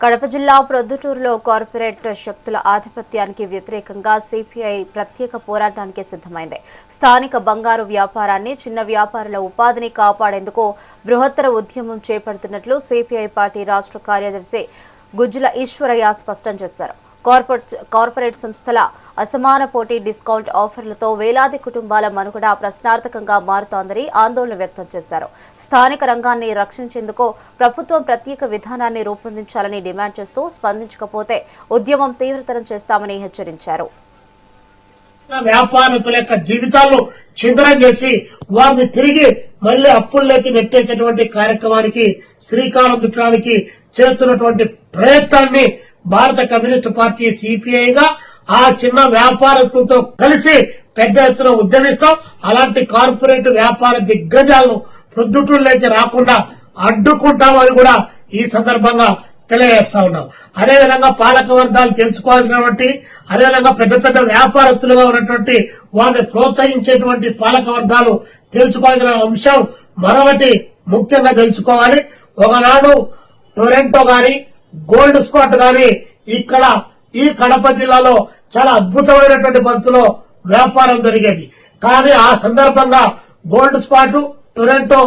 కడప జిల్లా ప్రొద్దుటూరులో కార్పొరేట్ శక్తుల ఆధిపత్యానికి వ్యతిరేకంగా సిపిఐ ప్రత్యేక పోరాటానికి సిద్ధమైంది. స్థానిక బంగారు వ్యాపారాన్ని, చిన్న వ్యాపారుల ఉపాధిని కాపాడేందుకు బృహత్తర ఉద్యమం చేపడుతున్నట్లు సిపిఐ పార్టీ రాష్ట్ర కార్యదర్శి గుజ్జుల ఈశ్వరయ్య స్పష్టం చేశారు. కార్పొరేట్ సంస్థల అసమాన పోటీ, డిస్కౌంట్ ఆఫర్లతో వేలాది కుటుంబాల మనుగడ ప్రశ్నార్థకంగా మారుతోందని ఆందోళన వ్యక్తం చేశారు. స్థానిక రంగాన్ని రక్షించేందుకు ప్రభుత్వం ప్రత్యేక విధానాన్ని రూపొందించాలని డిమాండ్ చేస్తూ స్పందించకపోతే ఉద్యమం తీవ్రతరం చేస్తామని హెచ్చరించారు. వ్యాపారస్తుల యొక్క జీవితాలను చిందనం చేసి వారిని తిరిగి మళ్లీ అప్పుల్లోకి నెట్టేటటువంటి కార్యక్రమానికి శ్రీకారం చుట్టడానికి చేస్తున్నటువంటి ప్రయత్నాన్ని భారత కమ్యూనిస్టు పార్టీ సిపిఐగా ఆ చిన్న వ్యాపారస్తులతో కలిసి పెద్ద ఎత్తున ఉద్యమిస్తాం. అలాంటి కార్పొరేట్ వ్యాపార దిగ్గజాలను ప్రొద్దుటూరులోకి రాకుండా అడ్డుకుంటామని కూడా ఈ సందర్భంగా తెలియజేస్తా ఉన్నాం. అదేవిధంగా పాలక వర్గాలు తెలుసుకోవాల్సినటువంటి, అదేవిధంగా పెద్ద పెద్ద వ్యాపారస్తులుగా ఉన్నటువంటి వారిని ప్రోత్సహించేటువంటి పాలక వర్గాలు తెలుసుకోవాల్సిన అంశం మరొకటి ముఖ్యంగా తెలుసుకోవాలి. ఒకనాడు టొరంటో గాని, గోల్డ్ స్పాట్ గాని ఇక్కడ ఈ కడప జిల్లాలో చాలా అద్భుతమైనటువంటి పద్ధతిలో వ్యాపారం జరిగేది. కానీ ఆ సందర్భంగా గోల్డ్ స్పాట్, టొరంటో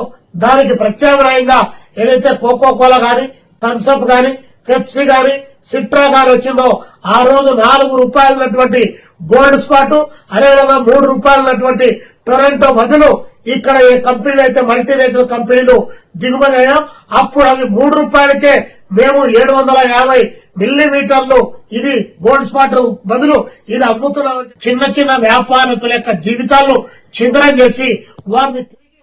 దానికి ప్రత్యామ్నాయంగా ఏదైతే కోకో కోలా గాని, థమ్స్అప్ గాని, పెప్సీ గాని, సిట్రా గాని వచ్చిందో ఆ రోజు 4 రూపాయలు ఉన్నటువంటి గోల్డ్ స్పాట్, అదేవిధంగా 3 రూపాయలు ఉన్నటువంటి టొరంటో బదులు ఇక్కడ ఏ కంపెనీలు అయితే మల్టీనేషనల్ కంపెనీలు దిగుమతి అయ్యాం, అప్పుడు అవి 3 రూపాయలకే మేము 750 మిల్లీమీటర్లు ఇది గోల్డ్ స్పాట్ బదులు ఇది అమ్ముతున్నాం. చిన్న చిన్న వ్యాపారస్తుల యొక్క జీవితాలను చిందనం చేసి వారిని